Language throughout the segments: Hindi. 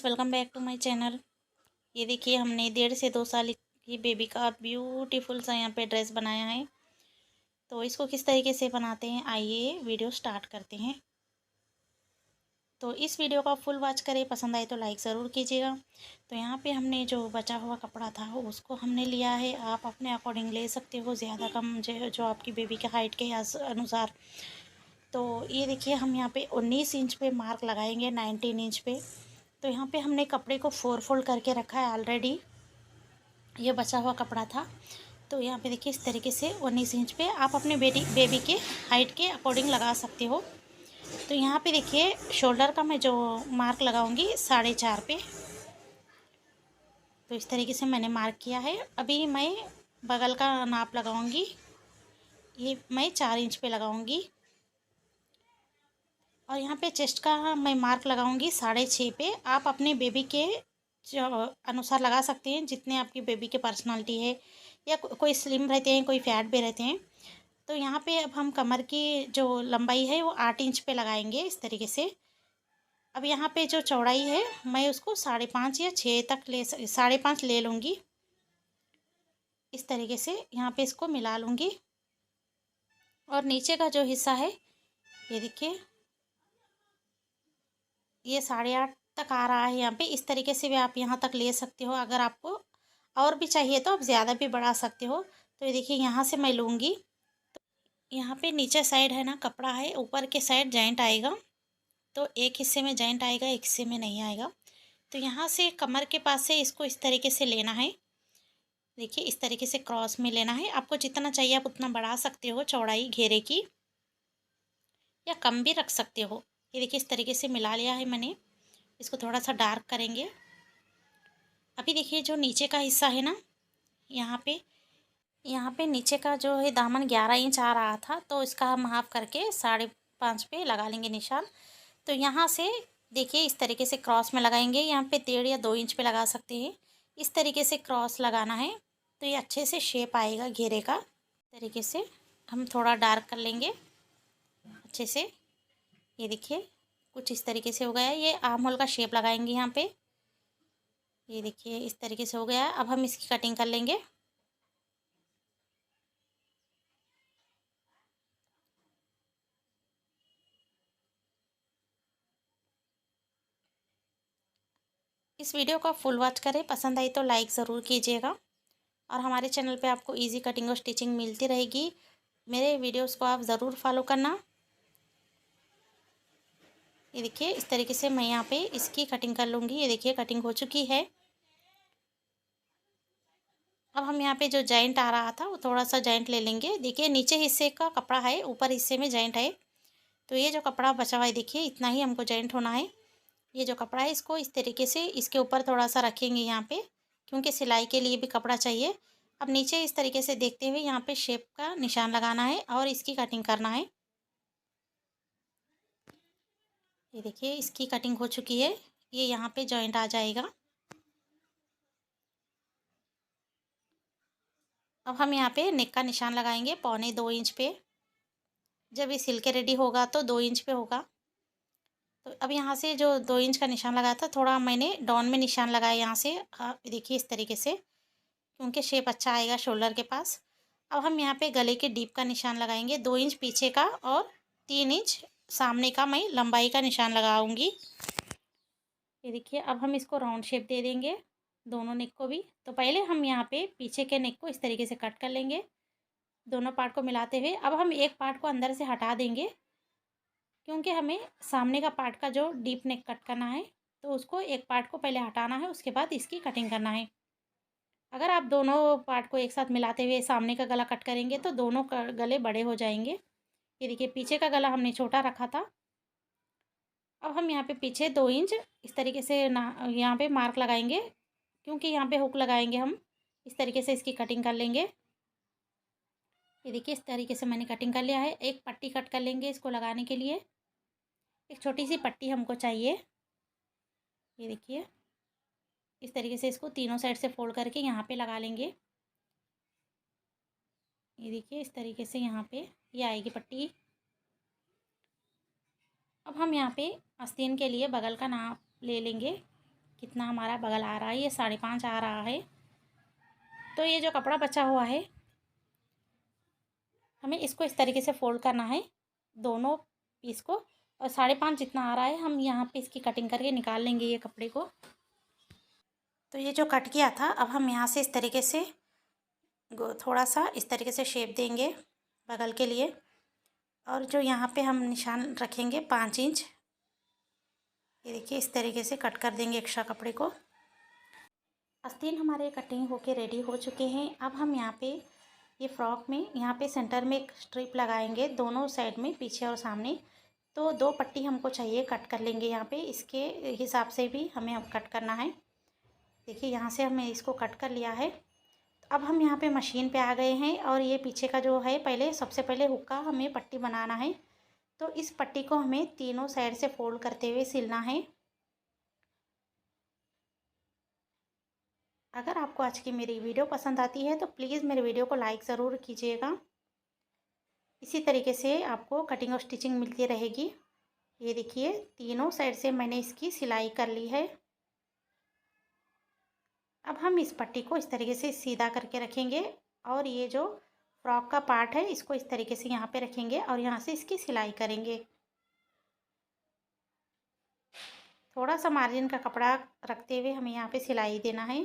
Friends, welcome back to my channel. ये देखिए, हमने 1.5 से 2 साल की बेबी का ब्यूटीफुल सा यहाँ पे ड्रेस बनाया है। तो इसको किस तरीके से बनाते हैं, आइए वीडियो स्टार्ट करते हैं। तो इस वीडियो को फुल वॉच करें, पसंद आए तो लाइक ज़रूर कीजिएगा। तो यहाँ पे हमने जो बचा हुआ कपड़ा था उसको हमने लिया है। आप अपने अकॉर्डिंग ले सकते हो, ज़्यादा कम जो आपकी बेबी के हाइट के अनुसार। तो ये देखिए, हम यहाँ पे 19 इंच पे मार्क लगाएंगे 19 इंच पे। तो यहाँ पे हमने कपड़े को 4 फोल्ड करके रखा है ऑलरेडी। ये बचा हुआ कपड़ा था। तो यहाँ पे देखिए, इस तरीके से 19 इंच पे आप अपने बेबी के हाइट के अकॉर्डिंग लगा सकते हो। तो यहाँ पे देखिए, शोल्डर का मैं जो मार्क लगाऊंगी 4.5 पे। तो इस तरीके से मैंने मार्क किया है। अभी मैं बगल का नाप लगाऊंगी, ये मैं 4 इंच पे लगाऊंगी। और यहाँ पे चेस्ट का मैं मार्क लगाऊंगी 6.5 पे। आप अपने बेबी के जो अनुसार लगा सकते हैं, जितने आपकी बेबी के पर्सनालिटी है, या कोई स्लिम रहते हैं, कोई फैट भी रहते हैं। तो यहाँ पे अब हम कमर की जो लंबाई है वो 8 इंच पे लगाएंगे इस तरीके से। अब यहाँ पे जो चौड़ाई है मैं उसको 5.5 या 6 तक 5.5 ले लूँगी। इस तरीके से यहाँ पे इसको मिला लूँगी। और नीचे का जो हिस्सा है, ये देखिए, ये 8.5 तक आ रहा है यहाँ पे। इस तरीके से भी आप यहाँ तक ले सकते हो। अगर आपको और भी चाहिए तो आप ज़्यादा भी बढ़ा सकते हो। तो ये देखिए, यहाँ से मैं लूँगी। यहाँ पे नीचे साइड है ना, कपड़ा है, ऊपर के साइड जॉइंट आएगा। तो एक हिस्से में जॉइंट आएगा, एक हिस्से में नहीं आएगा। तो यहाँ से कमर के पास से इसको इस तरीके से लेना है। देखिए, इस तरीके से क्रॉस में लेना है। आपको जितना चाहिए आप उतना बढ़ा सकते हो चौड़ाई घेरे की, या कम भी रख सकते हो। ये देखिए, इस तरीके से मिला लिया है मैंने। इसको थोड़ा सा डार्क करेंगे। अभी देखिए, जो नीचे का हिस्सा है ना, यहाँ पे नीचे का जो है दामन 11 इंच आ रहा था। तो इसका हम हाफ करके 5.5 पे लगा लेंगे निशान। तो यहाँ से देखिए, इस तरीके से क्रॉस में लगाएंगे। यहाँ पे 1.5 या 2 इंच पे लगा सकते हैं। इस तरीके से क्रॉस लगाना है, तो ये अच्छे से शेप आएगा घेरे का। इस तरीके से हम थोड़ा डार्क कर लेंगे अच्छे से। ये देखिए, कुछ इस तरीके से हो गया। ये आर्म होल का शेप लगाएंगे यहाँ पे। ये देखिए, इस तरीके से हो गया। अब हम इसकी कटिंग कर लेंगे। इस वीडियो को फुल वॉच करें, पसंद आई तो लाइक ज़रूर कीजिएगा। और हमारे चैनल पे आपको इजी कटिंग और स्टिचिंग मिलती रहेगी। मेरे वीडियोस को आप ज़रूर फॉलो करना। ये देखिए, इस तरीके से मैं यहाँ पे इसकी कटिंग कर लूँगी। ये देखिए, कटिंग हो चुकी है। अब हम यहाँ पे जो जॉइंट आ रहा था वो थोड़ा सा जॉइंट ले लेंगे। देखिए, नीचे हिस्से का कपड़ा है, ऊपर हिस्से में जॉइंट है। तो ये जो कपड़ा बचा हुआ है, देखिए, इतना ही हमको जॉइंट होना है। ये जो कपड़ा है, इसको इस तरीके से इसके ऊपर थोड़ा सा रखेंगे यहाँ पे, क्योंकि सिलाई के लिए भी कपड़ा चाहिए। अब नीचे इस तरीके से देखते हुए यहाँ पे शेप का निशान लगाना है और इसकी कटिंग करना है। ये देखिए, इसकी कटिंग हो चुकी है। ये यहाँ पे जॉइंट आ जाएगा। अब हम यहाँ पे नेक का निशान लगाएंगे 1.25 इंच पे। जब ये सिल के रेडी होगा तो 2 इंच पे होगा। तो अब यहाँ से जो 2 इंच का निशान लगाया था, थोड़ा मैंने डाउन में निशान लगाया यहाँ से। हाँ, देखिए, इस तरीके से, क्योंकि शेप अच्छा आएगा शोल्डर के पास। अब हम यहाँ पे गले के डीप का निशान लगाएंगे 2 इंच पीछे का, और 3 इंच सामने का मैं लंबाई का निशान लगाऊंगी। ये देखिए, अब हम इसको राउंड शेप दे देंगे दोनों नेक को भी। तो पहले हम यहाँ पे पीछे के नेक को इस तरीके से कट कर लेंगे, दोनों पार्ट को मिलाते हुए। अब हम एक पार्ट को अंदर से हटा देंगे, क्योंकि हमें सामने का पार्ट का जो डीप नेक कट करना है, तो उसको एक पार्ट को पहले हटाना है, उसके बाद इसकी कटिंग करना है। अगर आप दोनों पार्ट को एक साथ मिलाते हुए सामने का गला कट करेंगे तो दोनों गले बड़े हो जाएंगे। ये देखिए, पीछे का गला हमने छोटा रखा था। अब हम यहाँ पे पीछे 2 इंच इस तरीके से ना यहाँ पे मार्क लगाएंगे, क्योंकि यहाँ पे हुक लगाएंगे हम। इस तरीके से इसकी कटिंग कर लेंगे। ये देखिए, इस तरीके से मैंने कटिंग कर लिया है। एक पट्टी कट कर लेंगे इसको लगाने के लिए। एक छोटी सी पट्टी हमको चाहिए। ये देखिए, इस तरीके से इसको तीनों साइड से फोल्ड करके यहाँ पे लगा लेंगे। ये देखिए, इस तरीके से यहाँ पे ये आएगी पट्टी। अब हम यहाँ पे आस्तीन के लिए बगल का नाप ले लेंगे कितना हमारा बगल आ रहा है, ये 5.5 आ रहा है। तो ये जो कपड़ा बचा हुआ है हमें इसको इस तरीके से फोल्ड करना है दोनों पीस को, और 5.5 जितना आ रहा है हम यहाँ पे इसकी कटिंग करके निकाल लेंगे ये कपड़े को। तो ये जो कट किया था अब हम यहाँ से इस तरीके से थोड़ा सा इस तरीके से शेप देंगे बगल के लिए, और जो यहाँ पे हम निशान रखेंगे 5 इंच, ये देखिए इस तरीके से कट कर देंगे एक्स्ट्रा कपड़े को। आस्तीन हमारे कटिंग होके रेडी हो चुके हैं। अब हम यहाँ पे ये फ्रॉक में यहाँ पे सेंटर में एक स्ट्रिप लगाएंगे दोनों साइड में, पीछे और सामने। तो 2 पट्टी हमको चाहिए, कट कर लेंगे यहाँ पे, इसके हिसाब से भी हमें अब कट करना है। देखिए यहाँ से हमने इसको कट कर लिया है। अब हम यहाँ पे मशीन पे आ गए हैं, और ये पीछे का जो है पहले सबसे पहले हुक का हमें पट्टी बनाना है। तो इस पट्टी को हमें तीनों साइड से फोल्ड करते हुए सिलना है। अगर आपको आज की मेरी वीडियो पसंद आती है तो प्लीज़ मेरे वीडियो को लाइक ज़रूर कीजिएगा। इसी तरीके से आपको कटिंग और स्टिचिंग मिलती रहेगी। ये देखिए तीनों साइड से मैंने इसकी सिलाई कर ली है। अब हम इस पट्टी को इस तरीके से सीधा करके रखेंगे, और ये जो फ्रॉक का पार्ट है इसको इस तरीके से यहाँ पे रखेंगे और यहाँ से इसकी सिलाई करेंगे। थोड़ा सा मार्जिन का कपड़ा रखते हुए हमें यहाँ पे सिलाई देना है।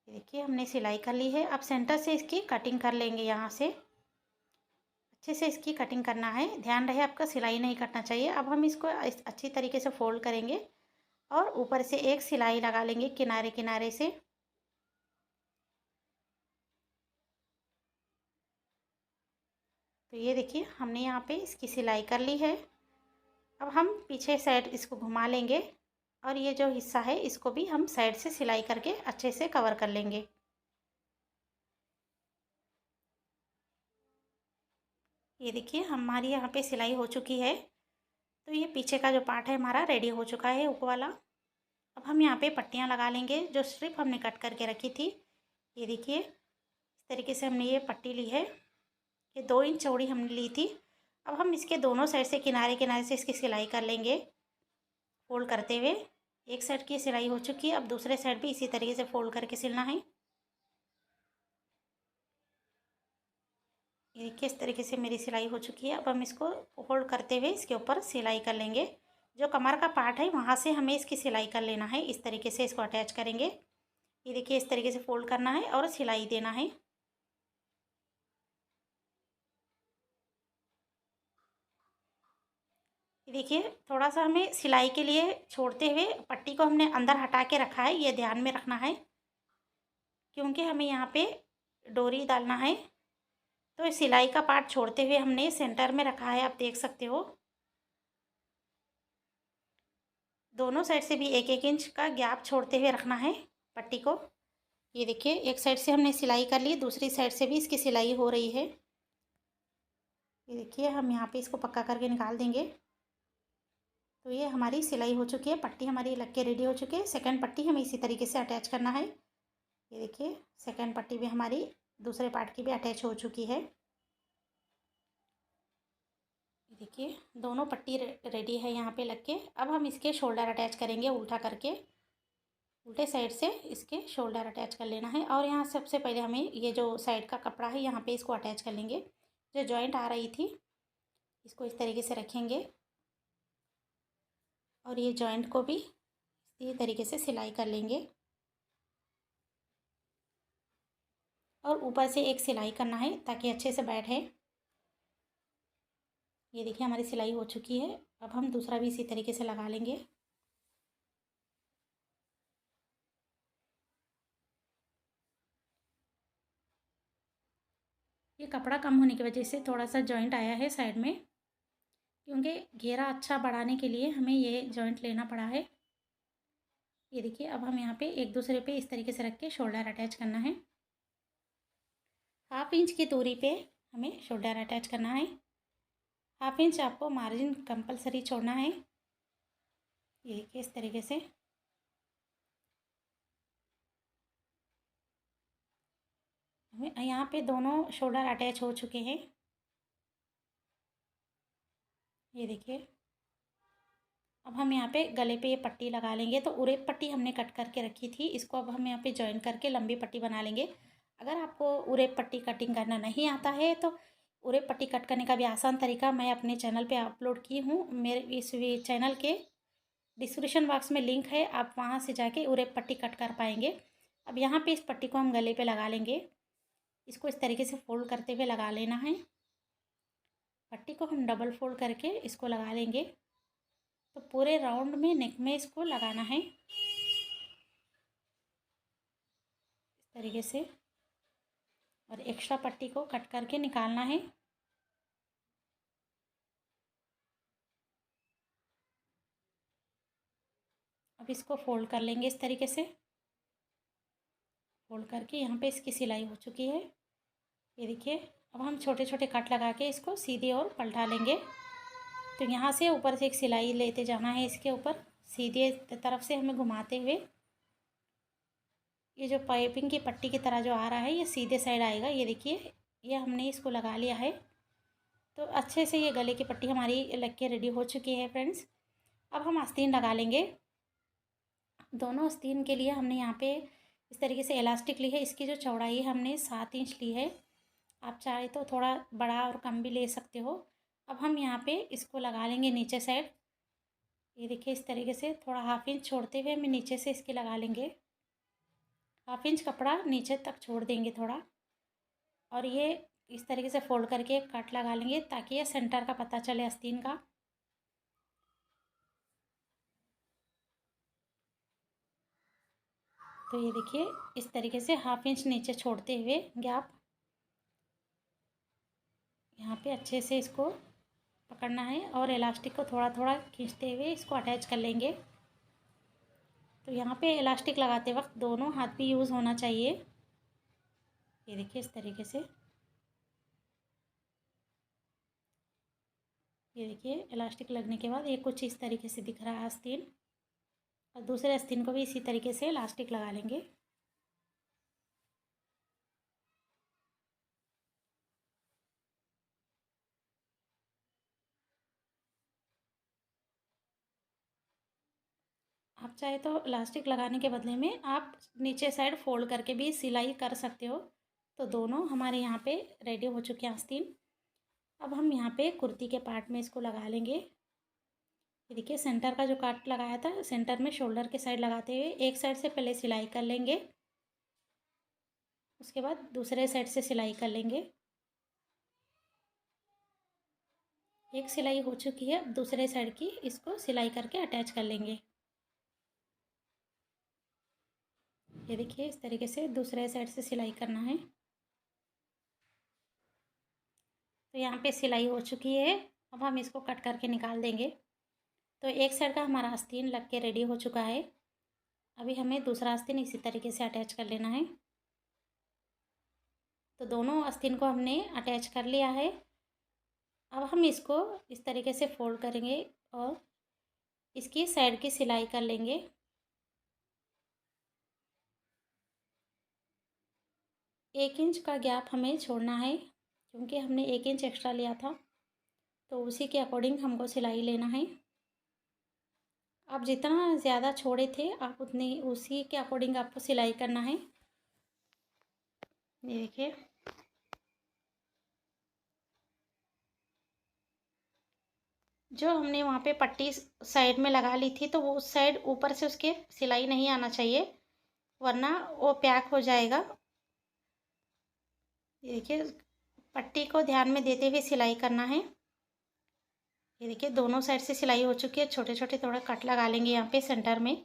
देखिए हमने सिलाई कर ली है। अब सेंटर से इसकी कटिंग कर लेंगे, यहाँ से अच्छे से इसकी कटिंग करना है। ध्यान रहे आपका सिलाई नहीं कटना चाहिए। अब हम इसको अच्छी तरीके से फोल्ड करेंगे और ऊपर से एक सिलाई लगा लेंगे किनारे किनारे से। तो ये देखिए हमने यहाँ पे इसकी सिलाई कर ली है। अब हम पीछे साइड इसको घुमा लेंगे, और ये जो हिस्सा है इसको भी हम साइड से सिलाई करके अच्छे से कवर कर लेंगे। ये देखिए हमारी यहाँ पे सिलाई हो चुकी है। तो ये पीछे का जो पार्ट है हमारा रेडी हो चुका है ऊपर वाला। अब हम यहाँ पे पट्टियाँ लगा लेंगे जो स्ट्रिप हमने कट करके रखी थी। ये देखिए इस तरीके से हमने ये पट्टी ली है, ये 2 इंच चौड़ी हमने ली थी। अब हम इसके दोनों साइड से किनारे किनारे से इसकी सिलाई कर लेंगे फोल्ड करते हुए। एक साइड की सिलाई हो चुकी है, अब दूसरे साइड भी इसी तरीके से फोल्ड करके सिलना है। ये देखिए इस तरीके से मेरी सिलाई हो चुकी है। अब हम इसको फोल्ड करते हुए इसके ऊपर सिलाई कर लेंगे। जो कमर का पार्ट है वहाँ से हमें इसकी सिलाई कर लेना है। इस तरीके से इसको अटैच करेंगे। ये देखिए इस तरीके से फोल्ड करना है और सिलाई देना है। ये देखिए थोड़ा सा हमें सिलाई के लिए छोड़ते हुए पट्टी को हमने अंदर हटा के रखा है, ये ध्यान में रखना है, क्योंकि हमें यहाँ पे डोरी डालना है। तो सिलाई का पार्ट छोड़ते हुए हमने सेंटर में रखा है, आप देख सकते हो। दोनों साइड से भी 1-1 इंच का गैप छोड़ते हुए रखना है पट्टी को। ये देखिए एक साइड से हमने सिलाई कर ली, दूसरी साइड से भी इसकी सिलाई हो रही है। ये देखिए हम यहाँ पे इसको पक्का करके निकाल देंगे। तो ये हमारी सिलाई हो चुकी है, पट्टी हमारी लग के रेडी हो चुकी है। सेकंड पट्टी हमें इसी तरीके से अटैच करना है। ये देखिए सेकंड पट्टी भी हमारी दूसरे पार्ट की भी अटैच हो चुकी है। देखिए दोनों पट्टी रेडी है यहाँ पे लग के। अब हम इसके शोल्डर अटैच करेंगे उल्टा करके, उल्टे साइड से इसके शोल्डर अटैच कर लेना है। और यहाँ सबसे पहले हमें ये जो साइड का कपड़ा है यहाँ पे इसको अटैच कर लेंगे। जो जॉइंट आ रही थी इसको इस तरीके से रखेंगे, और ये जॉइंट को भी इसी तरीके से सिलाई कर लेंगे, और ऊपर से एक सिलाई करना है ताकि अच्छे से बैठे। ये देखिए हमारी सिलाई हो चुकी है। अब हम दूसरा भी इसी तरीके से लगा लेंगे। ये कपड़ा कम होने की वजह से थोड़ा सा जॉइंट आया है साइड में, क्योंकि घेरा अच्छा बढ़ाने के लिए हमें ये जॉइंट लेना पड़ा है। ये देखिए अब हम यहाँ पे एक दूसरे पे इस तरीके से रख के शोल्डर अटैच करना है। 1/2 इंच की दूरी पे हमें शोल्डर अटैच करना है। 1/2 इंच आपको मार्जिन कंपलसरी छोड़ना है। ये देखिए इस तरीके से। हमें यहाँ पे दोनों शोल्डर अटैच हो चुके हैं। ये देखिए अब हम यहाँ पे गले पे ये पट्टी लगा लेंगे। तो उरेप पट्टी हमने कट करके रखी थी, इसको अब हम यहाँ पे जॉइन करके लंबी पट्टी बना लेंगे। अगर आपको उरेप पट्टी कटिंग करना नहीं आता है तो उरेप पट्टी कट करने का भी आसान तरीका मैं अपने चैनल पे अपलोड की हूँ। मेरे इस चैनल के डिस्क्रिप्शन बॉक्स में लिंक है, आप वहाँ से जाके उरेप पट्टी कट कर पाएंगे। अब यहाँ पे इस पट्टी को हम गले पे लगा लेंगे। इसको इस तरीके से फोल्ड करते हुए लगा लेना है। पट्टी को हम डबल फोल्ड करके इसको लगा लेंगे। तो पूरे राउंड में नेक में इसको लगाना है इस तरीके से, और एक्स्ट्रा पट्टी को कट करके निकालना है। अब इसको फोल्ड कर लेंगे इस तरीके से। फोल्ड करके यहाँ पे इसकी सिलाई हो चुकी है, ये देखिए। अब हम छोटे छोटे कट लगा के इसको सीधे और पलटा लेंगे। तो यहाँ से ऊपर से एक सिलाई लेते जाना है, इसके ऊपर सीधे तरफ से हमें घुमाते हुए। ये जो पाइपिंग की पट्टी की तरह जो आ रहा है ये सीधे साइड आएगा, ये देखिए। ये हमने इसको लगा लिया है। तो अच्छे से ये गले की पट्टी हमारी लग के रेडी हो चुकी है फ्रेंड्स। अब हम आस्तीन लगा लेंगे। दोनों आस्तीन के लिए हमने यहाँ पे इस तरीके से इलास्टिक ली है। इसकी जो चौड़ाई हमने 7 इंच ली है। आप चाहे तो थोड़ा बड़ा और कम भी ले सकते हो। अब हम यहाँ पे इसको लगा लेंगे नीचे साइड, ये देखिए इस तरीके से। थोड़ा 1/2 इंच छोड़ते हुए हमें नीचे से इसके लगा लेंगे। 1/2 इंच कपड़ा नीचे तक छोड़ देंगे थोड़ा, और ये इस तरीके से फोल्ड करके एक कट लगा लेंगे ताकि ये सेंटर का पता चले आस्तीन का। तो ये देखिए इस तरीके से 1/2 इंच नीचे छोड़ते हुए गैप, यहाँ पे अच्छे से इसको पकड़ना है और इलास्टिक को थोड़ा थोड़ा खींचते हुए इसको अटैच कर लेंगे। तो यहाँ पे इलास्टिक लगाते वक्त दोनों हाथ भी यूज़ होना चाहिए, ये देखिए इस तरीके से। ये देखिए इलास्टिक लगने के बाद ये कुछ इस तरीके से दिख रहा है आस्तीन, और दूसरे आस्तीन को भी इसी तरीके से इलास्टिक लगा लेंगे। आप चाहे तो इलास्टिक लगाने के बदले में आप नीचे साइड फोल्ड करके भी सिलाई कर सकते हो। तो दोनों हमारे यहाँ पे रेडी हो चुके हैं आस्तीन। अब हम यहाँ पे कुर्ती के पार्ट में इसको लगा लेंगे। ये देखिए सेंटर का जो काट लगाया था, सेंटर में शोल्डर के साइड लगाते हुए एक साइड से पहले सिलाई कर लेंगे, उसके बाद दूसरे साइड से सिलाई कर लेंगे। एक सिलाई हो चुकी है, अब दूसरे साइड की इसको सिलाई करके अटैच कर लेंगे। ये देखिए इस तरीके से दूसरे साइड से सिलाई करना है। तो यहाँ पे सिलाई हो चुकी है, अब हम इसको कट करके निकाल देंगे। तो एक साइड का हमारा आस्तीन लग के रेडी हो चुका है। अभी हमें दूसरा आस्तीन इसी तरीके से अटैच कर लेना है। तो दोनों आस्तीन को हमने अटैच कर लिया है। अब हम इसको इस तरीके से फोल्ड करेंगे और इसकी साइड की सिलाई कर लेंगे। एक इंच का गैप हमें छोड़ना है, क्योंकि हमने 1 इंच एक्स्ट्रा लिया था, तो उसी के अकॉर्डिंग हमको सिलाई लेना है। आप जितना ज़्यादा छोड़े थे आप उतनी उसी के अकॉर्डिंग आपको सिलाई करना है। ये देखिए जो हमने वहाँ पे पट्टी साइड में लगा ली थी, तो वो उस साइड ऊपर से उसके सिलाई नहीं आना चाहिए, वरना वो पैक हो जाएगा। ये देखिए पट्टी को ध्यान में देते हुए सिलाई करना है। ये देखिए दोनों साइड से सिलाई हो चुकी है। छोटे छोटे थोड़ा कट लगा लेंगे यहाँ पे सेंटर में।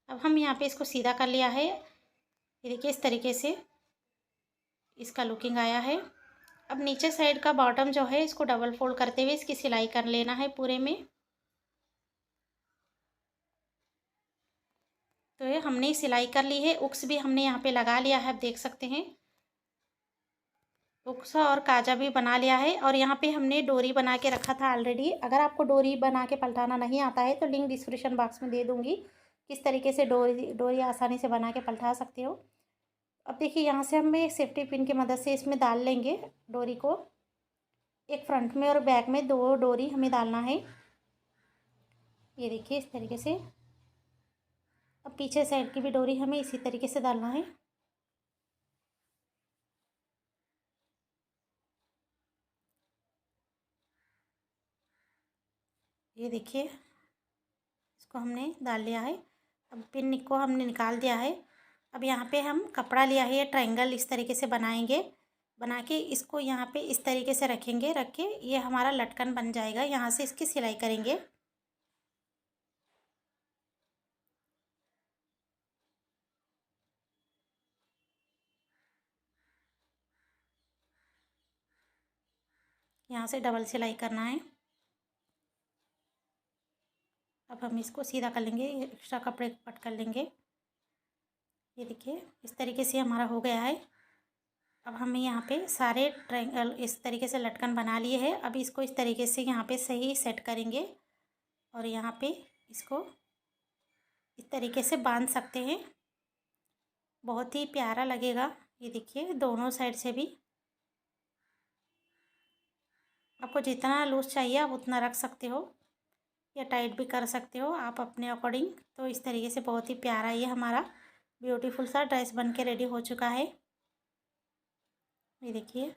अब हम यहाँ पे इसको सीधा कर लिया है। ये देखिए इस तरीके से इसका लुकिंग आया है। अब नीचे साइड का बॉटम जो है इसको डबल फोल्ड करते हुए इसकी सिलाई कर लेना है पूरे में। तो ये हमने सिलाई कर ली है। उक्स भी हमने यहाँ पे लगा लिया है, आप देख सकते हैं। उक्स और काजा भी बना लिया है, और यहाँ पे हमने डोरी बना के रखा था ऑलरेडी। अगर आपको डोरी बना के पलटाना नहीं आता है तो लिंक डिस्क्रिप्शन बॉक्स में दे दूँगी, किस तरीके से डोरी आसानी से बना के पलटा सकते हो। अब देखिए यहाँ से हम एक सेफ्टी पिन की मदद से इसमें डाल लेंगे डोरी को। एक फ्रंट में और बैक में 2 डोरी हमें डालना है। ये देखिए इस तरीके से। अब पीछे साइड की भी डोरी हमें इसी तरीके से डालना है। ये देखिए इसको हमने डाल लिया है। अब पिन को हमने निकाल दिया है। अब यहाँ पे हम कपड़ा लिया है, ये ट्रायंगल इस तरीके से बनाएंगे। बना के इसको यहाँ पे इस तरीके से रखेंगे। रख के ये हमारा लटकन बन जाएगा। यहाँ से इसकी सिलाई करेंगे। यहाँ से डबल सिलाई करना है। अब हम इसको सीधा कर लेंगे, एक्स्ट्रा कपड़े को कट कर लेंगे। ये देखिए इस तरीके से हमारा हो गया है। अब हमें यहाँ पे सारे ट्रायंगल इस तरीके से लटकन बना लिए हैं। अब इसको इस तरीके से यहाँ पे सही सेट करेंगे और यहाँ पे इसको इस तरीके से बांध सकते हैं। बहुत ही प्यारा लगेगा। ये देखिए दोनों साइड से भी। आपको जितना लूज़ चाहिए आप उतना रख सकते हो या टाइट भी कर सकते हो आप अपने अकॉर्डिंग। तो इस तरीके से बहुत ही प्यारा ये हमारा ब्यूटीफुल सा ड्रेस बन के रेडी हो चुका है। ये देखिए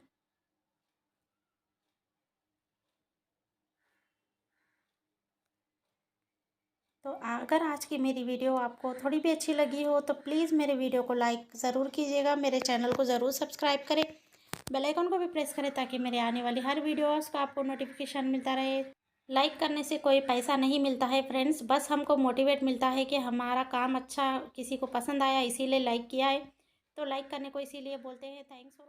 तो अगर आज की मेरी वीडियो आपको थोड़ी भी अच्छी लगी हो तो प्लीज़ मेरे वीडियो को लाइक ज़रूर कीजिएगा। मेरे चैनल को ज़रूर सब्सक्राइब करें। बेल आइकन को भी प्रेस करें ताकि मेरे आने वाली हर वीडियोस का आपको नोटिफिकेशन मिलता रहे। लाइक करने से कोई पैसा नहीं मिलता है फ्रेंड्स, बस हमको मोटिवेट मिलता है कि हमारा काम अच्छा किसी को पसंद आया इसीलिए लाइक किया है। तो लाइक करने को इसीलिए बोलते हैं। Thanks for